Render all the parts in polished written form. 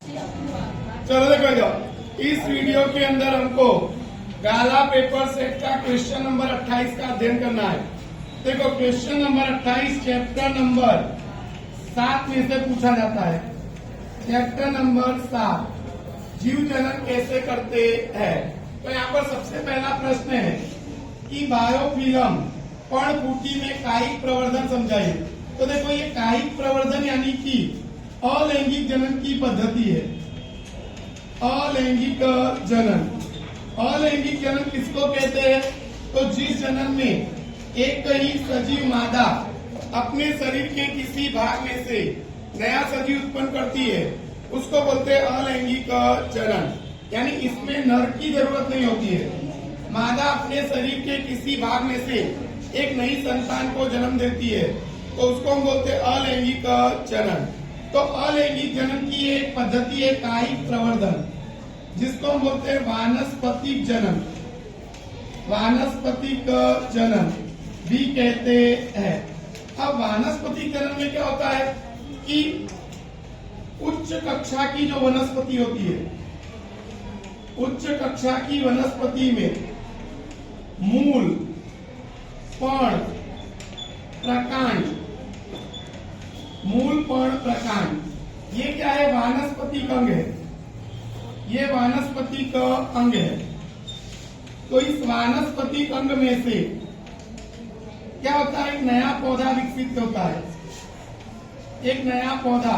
चलो देखो इधर, इस वीडियो के अंदर हमको गाला पेपर सेट का क्वेश्चन नंबर 28 का अध्ययन करना है। देखो क्वेश्चन नंबर 28 चैप्टर नंबर 7 में से पूछा जाता है। चैप्टर नंबर 7 जीव जनन कैसे करते हैं। तो यहाँ पर सबसे पहला प्रश्न है कि बायोफिल्म पर्णकुटी में कायिक प्रवर्धन समझाइए। तो देखो ये कायिक प्रवर्धन यानी कि अलैंगिक जनन की पद्धति है। अलैंगिक जनन, अलैंगिक जनन किसको कहते हैं? तो जिस जनन में एक ही सजीव मादा अपने शरीर के किसी भाग में से नया सजीव उत्पन्न करती है उसको बोलते हैं अलैंगिक जनन। यानी इसमें नर की जरूरत नहीं होती है। मादा अपने शरीर के किसी भाग में से एक नई संतान को जन्म देती है तो उसको हम बोलते हैं अलैंगिक जनन। तो अलैंगिक जनन की एक पद्धति है कायिक प्रवर्धन, जिसको हम बोलते हैं वानस्पतिक जनन। वानस्पतिक जनन भी कहते हैं। अब वानस्पतिक जनन में क्या होता है कि उच्च कक्षा की जो वनस्पति होती है, उच्च कक्षा की वनस्पति में मूल, पर्ण, प्रकांड, मूल, पर्ण, प्रकांड, ये क्या है? वानस्पतिक अंग है। ये वानस्पतिक अंग है। तो इस वानस्पतिक अंग में से क्या होता है? एक नया पौधा विकसित होता है। एक नया पौधा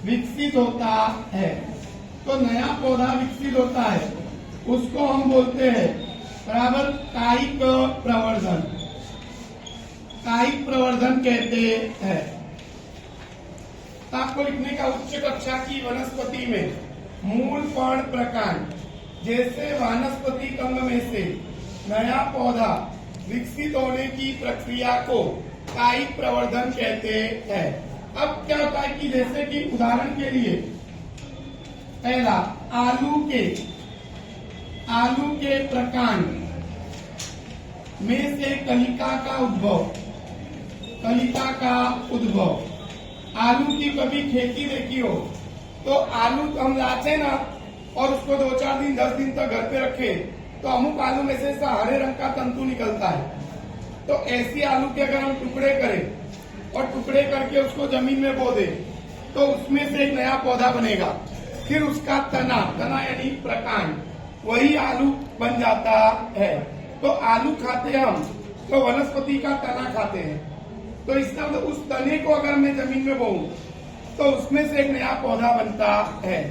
विकसित होता है। तो नया पौधा विकसित होता है उसको हम बोलते हैं बराबर कायिक प्रवर्धन। कायिक प्रवर्धन कहते हैं। तो आपको लिखने का उच्च कक्षा की वनस्पति में मूल, पर्ण, प्रकांड जैसे वानस्पतिक अंग में से नया पौधा विकसित होने की प्रक्रिया को कायिक प्रवर्धन कहते हैं। अब क्या होता है कि जैसे कि उदाहरण के लिए पहला आलू के प्रकांड में से कलिका का उद्भव। कलिका का उद्भव। आलू की कभी खेती देखी हो तो आलू हम लाते ना और उसको 2-4 दिन 10 दिन तक घर पे रखे तो अमुक आलू में से हरे रंग का तंतु निकलता है। तो ऐसी आलू के अगर हम टुकड़े करें और टुकड़े करके उसको जमीन में बो दे तो उसमें से एक नया पौधा बनेगा। फिर उसका तना यानी प्रकांड, वही आलू बन जाता है। तो आलू खाते हम तो वनस्पति का तना खाते हैं। तो इसका मतलब उस तने को अगर मैं जमीन में बोऊं तो उसमें से एक नया पौधा बनता है।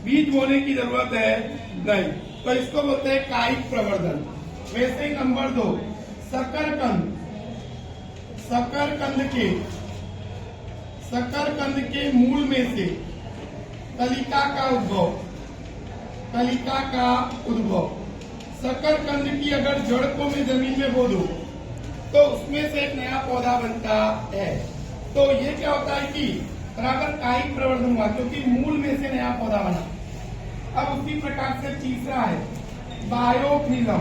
बीज बोने की जरूरत है नहीं। तो इसको बोलते हैं कायिक प्रवर्धन। वैसे ही नंबर 2 शकरकंद। शकरकंद के मूल में से कलिका का उद्भव। कलिका का उद्भव। शकरकंद की अगर जड़ को मैं जमीन में बो दूं तो उसमें से एक नया पौधा बनता है। तो ये क्या होता है कि बराबर कायिक प्रवर्धन हुआ क्योंकि मूल में से नया पौधा बना। अब उसी प्रकार से तीसरा है बायोफिल्म।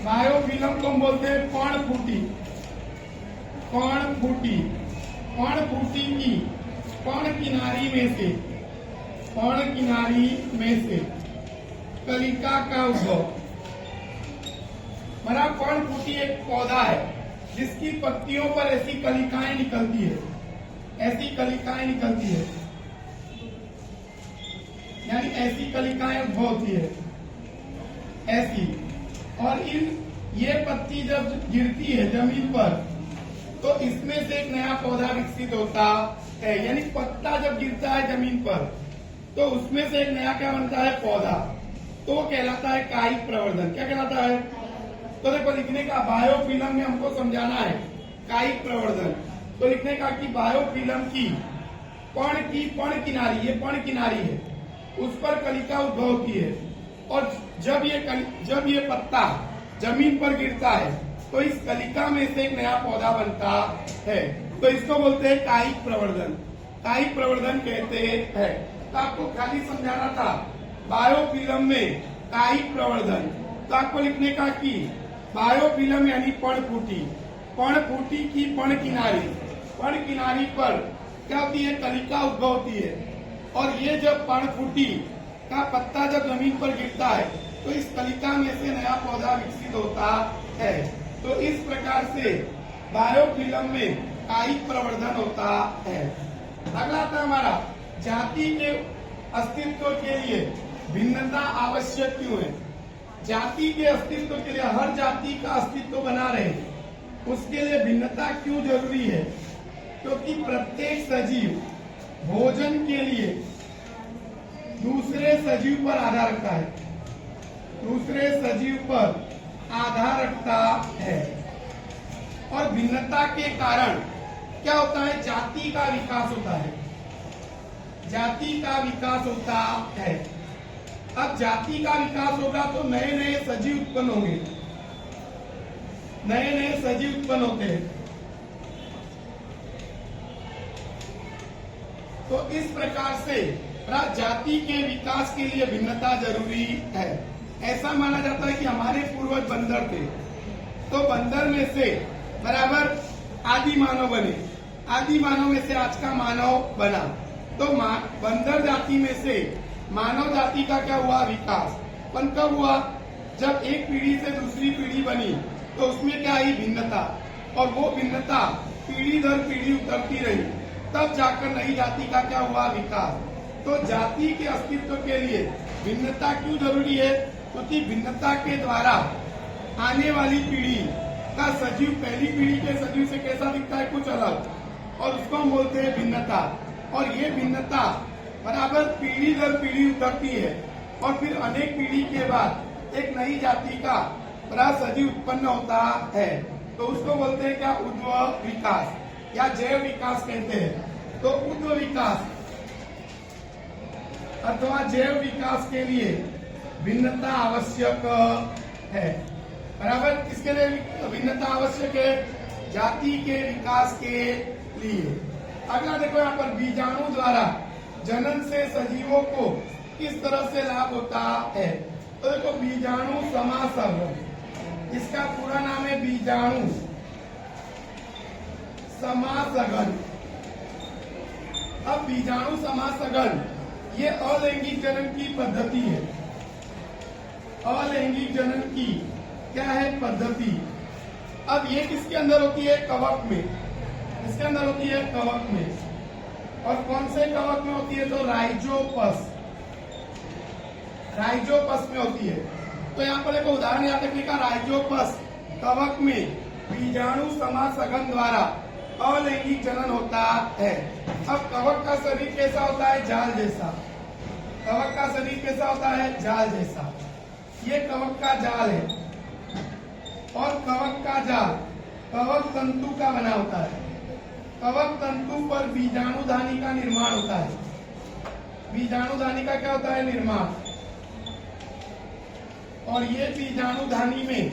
बायोफिल्म को हम बोलते हैं पर्णकुटी। पर्णकुटी, पर्णकुटी की पर्ण किनारी में से कलिका का उद्भव। बराबर पर्णकुटी एक पौधा है जिसकी पत्तियों पर ऐसी कलिकाएं निकलती है। ऐसी कलिकाएं निकलती है यानी ऐसी कलिकाएं उद्भव होती है ऐसी। और ये पत्ती जब गिरती है जमीन पर तो इसमें से एक नया पौधा विकसित होता है। यानी पत्ता जब गिरता है जमीन पर तो उसमें से एक नया क्या बनता है? पौधा। तो वो कहलाता है कायिक प्रवर्धन। क्या कहलाता है? तो देखो लिखने का बायोफिल्म में हमको समझाना है कायिक प्रवर्धन। तो लिखने का कि बायोफिल्म की पर्ण किनारी, ये पर्ण किनारी है, उस पर कलिका उद्भव होती है। और जब ये पत्ता जमीन पर गिरता है तो इस कलिका में से एक नया पौधा बनता है। तो इसको बोलते हैं कायिक प्रवर्धन। कायिक प्रवर्धन कहते हैं। तो आपको खाली समझाना था बायोफिल्म में कायिक प्रवर्धन। तो आपको लिखने का कि बायोफिल्म यानी पर्णकुटी, पर्णकुटी की पर्ण किनारी पर क्या होती है? कलिका उद्भव होती है और ये जब पर्णकुटी का पत्ता जब जमीन पर गिरता है तो इस कलिका में से नया पौधा विकसित होता है। तो इस प्रकार से बायोफिल्म में कायिक प्रवर्धन होता है। अगला था हमारा जाति के अस्तित्व के लिए भिन्नता आवश्यक क्यों है। जाति के अस्तित्व के लिए, हर जाति का अस्तित्व बना रहे उसके लिए भिन्नता क्यों जरूरी है। क्योंकि प्रत्येक सजीव भोजन के लिए दूसरे सजीव पर आधार रखता है, दूसरे सजीव पर आधार रखता है। और भिन्नता के कारण क्या होता है, जाति का विकास होता है, जाति का विकास होता है। अब जाति का विकास होगा तो नए नए सजीव उत्पन्न होंगे, नए नए सजीव उत्पन्न होते हैं। तो इस प्रकार से जाति के विकास के लिए भिन्नता जरूरी है। ऐसा माना जाता है कि हमारे पूर्वज बंदर थे, तो बंदर में से बराबर आदि मानव बने, आदि मानव में से आज का मानव बना। तो बंदर जाति में से मानव जाति का क्या हुआ, विकास। पर कब हुआ, जब एक पीढ़ी से दूसरी पीढ़ी बनी तो उसमें क्या आई, भिन्नता। और वो भिन्नता पीढ़ी दर पीढ़ी उतरती रही, तब जाकर नई जाति का क्या हुआ, विकास। तो जाति के अस्तित्व के लिए भिन्नता क्यों जरूरी है, क्योंकि भिन्नता के द्वारा आने वाली पीढ़ी का सजीव पहली पीढ़ी के सजीव से कैसा दिखता है, कुछ अलग, और उसको हम बोलते हैं भिन्नता। और ये भिन्नता बराबर पीढ़ी दर पीढ़ी उतरती है और फिर अनेक पीढ़ी के बाद एक नई जाति का बड़ा सजीव उत्पन्न होता है। तो उसको बोलते हैं क्या, उद्भव विकास या जैव विकास कहते हैं। तो उद्भव विकास अथवा जैव विकास के लिए भिन्नता आवश्यक है। बराबर, किसके लिए भिन्नता आवश्यक है, जाति के विकास के लिए। अगला देखो यहाँ पर बीजाणु द्वारा जनन से सजीवों को किस तरह से लाभ होता है। तो देखो बीजाणु समासघन, इसका पूरा नाम है बीजाणु समासघन। अब बीजाणु समासघन ये अलैंगिक जनन की पद्धति है, अलैंगिक जनन की क्या है, पद्धति। अब ये किसके अंदर होती है, कवक में, इसके अंदर होती है कवक में। और कौन से कवक में होती है, तो राइजोपस, राइजोपस में होती है। तो यहाँ पर एक उदाहरण यहाँ तक लिखा, राइजोपस कवक में बीजाणु समासघन द्वारा अलैंगिक जनन होता है। अब कवक का शरीर कैसा होता है, जाल जैसा। कवक का शरीर कैसा होता है, जाल जैसा। ये कवक का जाल है और कवक का जाल कवक तंतु का बना होता है। कवक तंतु पर बीजाणुधानी का निर्माण होता है। बीजाणुधानी का क्या होता है, निर्माण। और ये बीजाणुधानी में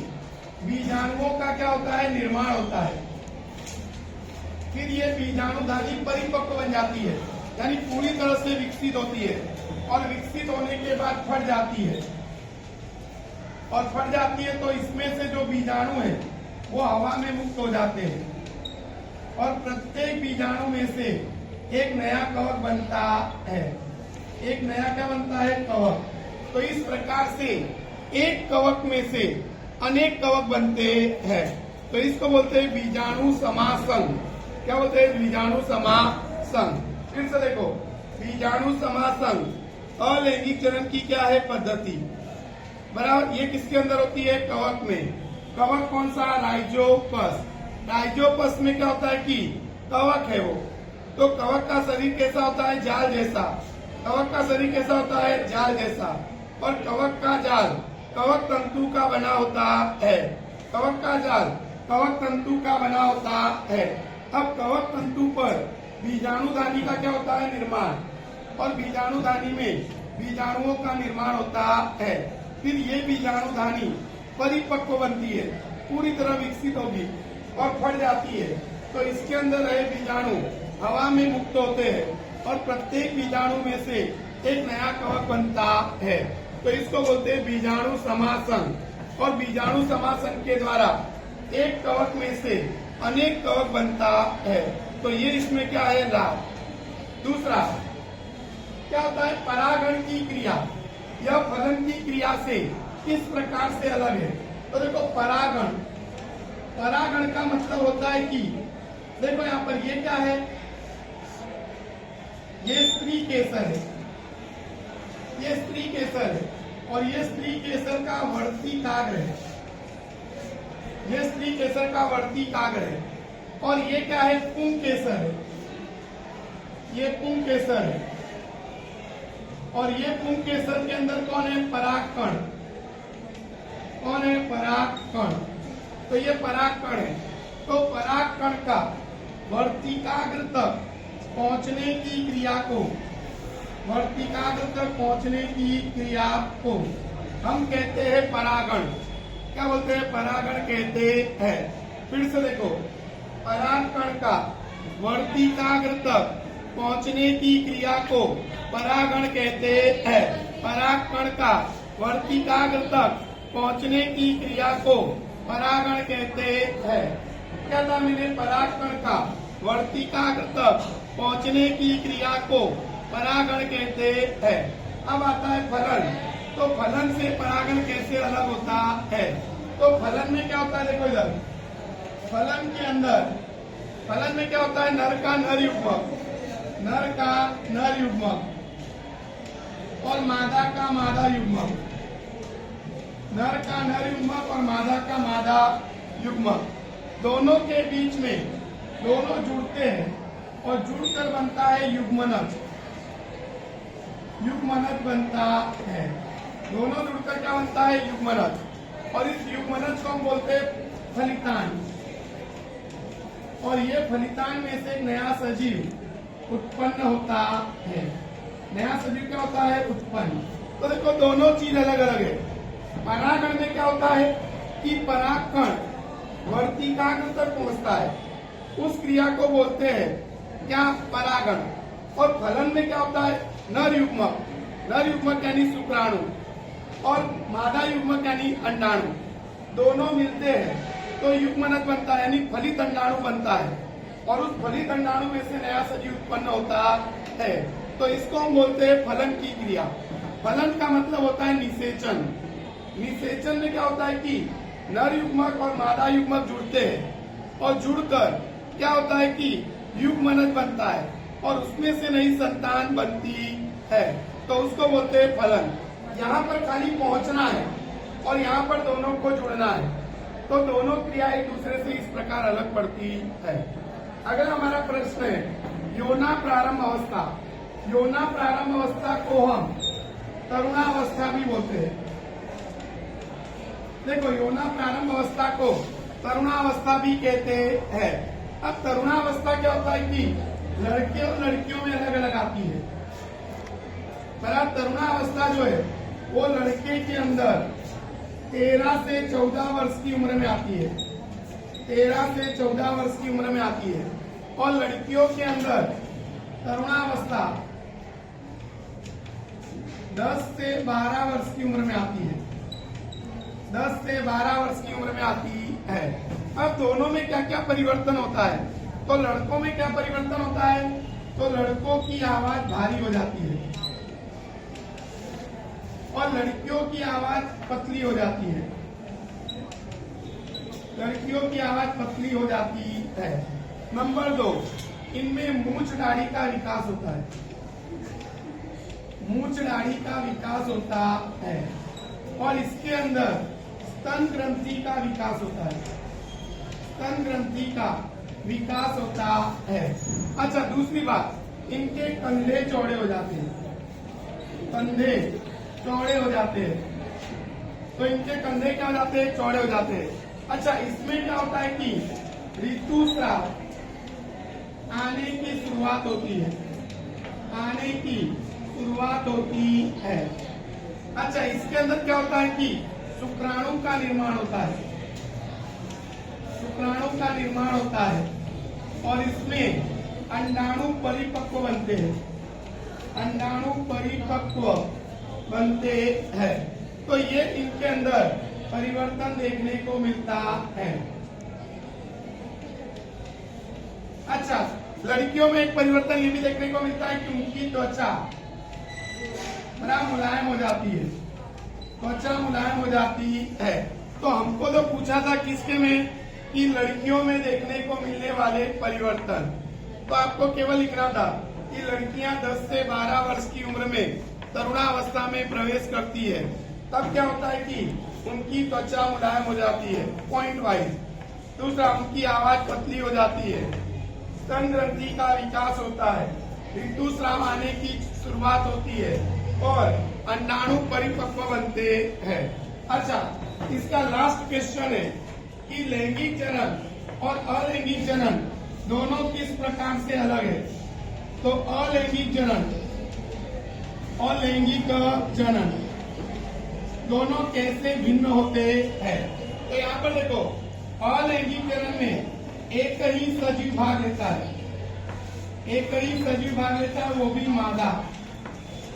बीजाणुओं का क्या होता है, निर्माण होता है। फिर ये बीजाणुधानी परिपक्व बन जाती है, यानी पूरी तरह से विकसित होती है। और विकसित होने के बाद फट जाती है, और फट जाती है तो इसमें से जो बीजाणु है वो हवा में मुक्त हो जाते हैं और प्रत्येक बीजाणु में से एक नया कवक बनता है। एक नया क्या बनता है, कवक। तो इस प्रकार से एक कवक में से अनेक कवक बनते हैं। तो इसको बोलते हैं बीजाणु समासन। क्या बोलते हैं, बीजाणु समासन। फिर से देखो, बीजाणु समासन अलैंगिक जनन की क्या है, पद्धति। बराबर, ये किसके अंदर होती है, कवक में। कवक कौन सा, राइजोपस। राइजोपस में क्या होता है कि कवक है वो, तो कवक का शरीर कैसा होता है, जाल जैसा। कवक का शरीर कैसा होता है, जाल जैसा। और कवक का जाल कवक तंतु का बना होता है। कवक का जाल कवक तंतु का बना होता है। अब कवक तंतु पर बीजाणुधानी का क्या होता है, निर्माण। और बीजाणुधानी में बीजाणुओं का निर्माण होता है। फिर ये बीजाणुधानी परिपक्व बनती है, पूरी तरह विकसित होगी और फट जाती है। तो इसके अंदर रहे बीजाणु हवा में मुक्त होते हैं और प्रत्येक बीजाणु में से एक नया कवक बनता है। तो इसको बोलते हैं बीजाणु समासन। और बीजाणु समासन के द्वारा एक कवक में से अनेक कवक बनता है। तो ये इसमें क्या है, लाभ। दूसरा, क्या होता है परागण की क्रिया, यह फलन की क्रिया से किस प्रकार से अलग है। तो देखो परागण, परागण का मतलब होता है कि देखो यहाँ पर ये क्या है, ये स्त्री केसर है, ये स्त्री केसर है और ये स्त्री केसर का वर्तिकाग्र है, ये स्त्री केसर का वर्तिकाग्र है। और ये क्या है पुंग केसर है, ये पुंग केसर है और ये पुंग केसर के अंदर कौन है परागकण, कौन है परागकण। तो ये परागकण है। तो परागकण का वर्तिकाग्र तक पहुंचने की क्रिया को, वर्तिकाग्र तक पहुंचने की क्रिया को हम कहते हैं परागण। क्या बोलते हैं परागण कहते हैं। फिर से देखो परागकण का वर्तिकाग्र तक पहुंचने की क्रिया को परागण कहते हैं। परागकण का वर्तिकाग्र तक पहुंचने की क्रिया को परागण कहते हैं। क्या था मैंने परागकण का वर्तिकाग्र तक पहुंचने की क्रिया को परागण कहते हैं। अब आता है फलन। तो फलन से परागण कैसे अलग होता है। तो फलन में क्या होता है देखो इधर, फलन के अंदर, फलन में क्या होता है नर का नर युग्मक, नर का नर युग्मक और मादा का मादा युग्मक, नर का नर युग्मक और मादा का मादा युग्मक, दोनों के बीच में दोनों जुड़ते हैं और जुड़कर बनता है युग्मनज, युग्मनज बनता है। दोनों जुड़कर क्या बनता है युग्मनज और इस युग्मनज को हम बोलते हैं फलितान। और ये फलितान में से नया सजीव उत्पन्न होता है। नया सजीव क्या होता है उत्पन्न। तो देखो दोनों चीज अलग अलग है। परागण में क्या होता है कि परागकण वर्तिकाग्र तक पहुंचता है, उस क्रिया को बोलते हैं क्या परागण। और फलन में क्या होता है नर युग्मक, नर युग्मक यानी शुक्राणु और मादा युग्मक यानी अंडाणु, दोनों मिलते हैं तो युग्मनज बनता है यानी फलित अंडाणु बनता है और उस फलित अंडाणु में से नया सजीव उत्पन्न होता है। तो इसको हम बोलते हैं फलन की क्रिया। फलन का मतलब होता है निषेचन। निषेचन में क्या होता है कि नर युग्मक और मादा युग्मक जुड़ते हैं और जुड़कर क्या होता है कि युग्मनज बनता है और उसमें से नई संतान बनती है, तो उसको बोलते हैं फलन। यहाँ पर खाली पहुंचना है और यहाँ पर दोनों को जुड़ना है, तो दोनों क्रिया एक दूसरे से इस प्रकार अलग पड़ती है। अगला हमारा प्रश्न है यौना प्रारंभ अवस्था। यौना प्रारंभ अवस्था को हम तरुणावस्था भी बोलते हैं। देखो यौना प्रारंभ अवस्था को तरुणावस्था भी कहते हैं। अब तरुणावस्था क्या होता है कि लड़के और लड़कियों में अलग अलग आती है। पर तरुणावस्था जो है वो लड़के के अंदर 13 से 14 वर्ष की उम्र में आती है, 13 से 14 वर्ष की उम्र में आती है। और लड़कियों के अंदर तरुणावस्था 10 से 12 वर्ष की उम्र में आती है, 10 से 12 वर्ष की उम्र में आती है। अब दोनों में क्या क्या परिवर्तन होता है। तो लड़कों में क्या परिवर्तन होता है, तो लड़कों की आवाज भारी हो जाती है और लड़कियों की आवाज पतली हो जाती है, लड़कियों की आवाज पतली हो जाती है। नंबर 2, इनमें मूंछ दाढ़ी का विकास होता है, मूंछ दाढ़ी का विकास होता है। और इसके अंदर स्तन ग्रंथि का विकास होता है, स्तन ग्रंथि का विकास होता है। अच्छा दूसरी बात, इनके कंधे चौड़े हो जाते हैं, कंधे चौड़े हो जाते हैं। तो इनके कंधे क्या हो जाते हैं, चौड़े हो जाते हैं। अच्छा इसमें क्या होता है कि ऋतुस्राव आने की शुरुआत होती है, आने की शुरुआत होती है। अच्छा इसके अंदर क्या होता है कि शुक्राणु का निर्माण होता है, शुक्राणु का निर्माण होता है और इसमें अंडाणु परिपक्व बनते हैं, अंडाणु परिपक्व बनते हैं। तो ये इनके अंदर परिवर्तन देखने को मिलता है। अच्छा लड़कियों में एक परिवर्तन ये भी देखने को मिलता है कि उनकी त्वचा बड़ा मुलायम हो जाती है, त्वचा मुलायम हो जाती है। तो हमको तो पूछा था किसके में कि लड़कियों में देखने को मिलने वाले परिवर्तन। तो आपको केवल लिखना था कि लड़कियां 10 से 12 वर्ष की उम्र में तरुणावस्था में प्रवेश करती है, तब क्या होता है कि उनकी त्वचा मुलायम हो जाती है पॉइंट वाइज। दूसरा, उनकी आवाज पतली हो जाती है, स्तन ग्रंथि का विकास होता है, ऋतुस्राव आने की शुरुआत होती है और अंडाणु परिपक्व बनते हैं। अच्छा, इसका लास्ट क्वेश्चन है कि लैंगिक जनन और अलैंगिक जनन दोनों किस प्रकार से अलग है। तो अलैंगिक जनन और लैंगिक जनन दोनों कैसे भिन्न होते हैं। तो यहाँ पर देखो, अलैंगिक जनन में एक ही सजीव भाग लेता है, एक ही सजीव भाग लेता है, वो भी मादा।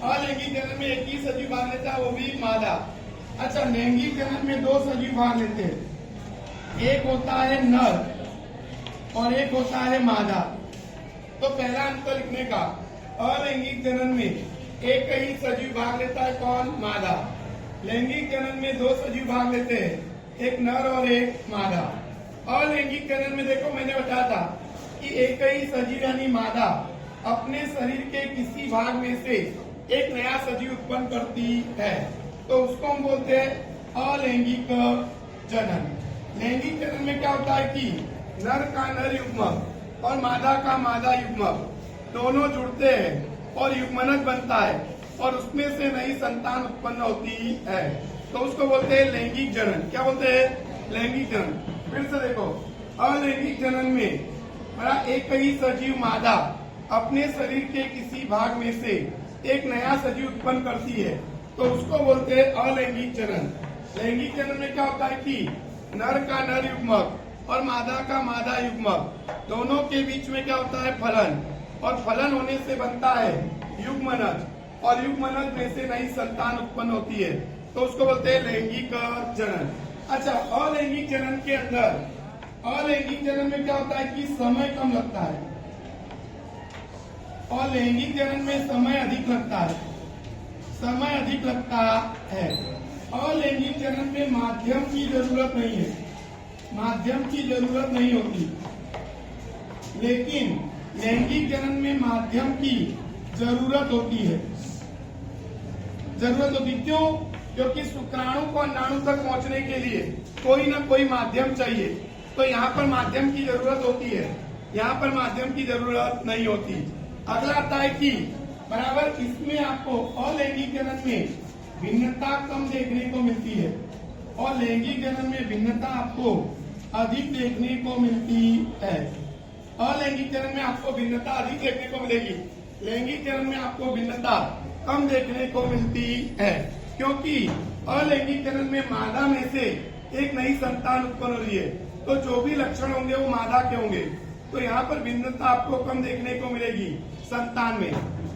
अलैंगिक जनन में एक ही सजीव भाग लेता है, वो भी मादा। अच्छा, लैंगिक जनन में 2 सजीव भाग लेते हैं, एक होता है नर और एक होता है मादा। तो पहला अंतर लिखने का, अलैंगिक जनन में एक ही सजीव भाग लेता है, कौन? मादा। लैंगिक जनन में 2 सजीव भाग लेते हैं, एक नर और एक मादा। अलैंगिक जनन में देखो, मैंने बताया था कि एक ही सजीव यानी मादा अपने शरीर के किसी भाग में से एक नया सजीव उत्पन्न करती है, तो उसको हम बोलते हैं अलैंगिक जनन। लैंगिक जनन में क्या होता है कि नर का नर युग्मक और मादा का मादा युग्मक दोनों जुड़ते हैं और युग्मनज बनता है और उसमें से नई संतान उत्पन्न होती है, तो उसको बोलते हैं लैंगिक जनन। क्या बोलते हैं? लैंगिक जनन। फिर से देखो, अलैंगिक जनन में एक ही सजीव मादा अपने शरीर के किसी भाग में से एक नया सजीव उत्पन्न करती है, तो उसको बोलते हैं अलैंगिक जनन। लैंगिक जनन में क्या होता है कि नर का नर युग्मक और मादा का मादा युग्मक दोनों के बीच में क्या होता है? फलन, और फलन होने से बनता है युग्मनज, और युग्मनज में से नई संतान उत्पन्न होती है, तो उसको बोलते हैं लैंगिक जनन। अच्छा, अलैंगिक जनन के अंदर, अलैंगिक जनन में क्या होता है कि समय कम लगता है और लैंगिक जनन में समय अधिक लगता है, समय अधिक लगता है। अलैंगिक जनन में माध्यम की जरूरत नहीं है, माध्यम की जरूरत नहीं होती, लेकिन लैंगिक जनन में माध्यम की जरूरत होती है। जरूरत होती क्यों? क्योंकि शुक्राणु को अंडाणु तक पहुंचने के लिए कोई ना कोई माध्यम चाहिए, तो यहाँ पर माध्यम की जरूरत होती है, यहाँ पर माध्यम की जरूरत नहीं होती। अगला आता है कि बराबर इसमें आपको अलैंगिक जनन में भिन्नता कम देखने को मिलती है और लैंगिक जनन में भिन्नता आपको अधिक देखने को मिलती है। अलैंगिक जनन में आपको भिन्नता अधिक देखने को मिलेगी, लैंगिक जनन में आपको भिन्नता कम देखने को मिलती है, क्योंकि अलैंगिक जनन में मादा में से एक नई संतान उत्पन्न हो रही है, तो जो भी लक्षण होंगे वो मादा के होंगे, तो यहाँ पर भिन्नता आपको कम देखने को मिलेगी संतान में।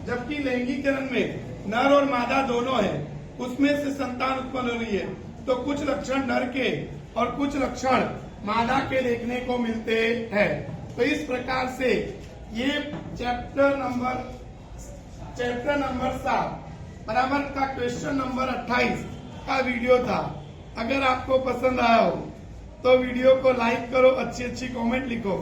जबकि लैंगिक जनन में नर और मादा दोनों है, उसमें से संतान उत्पन्न हो रही है, तो कुछ लक्षण नर के और कुछ लक्षण मादा के देखने को मिलते हैं। तो इस प्रकार से ये चैप्टर नंबर 7 बराबर का क्वेश्चन नंबर 28 का वीडियो था। अगर आपको पसंद आया हो तो वीडियो को लाइक करो, अच्छी अच्छी कमेंट लिखो।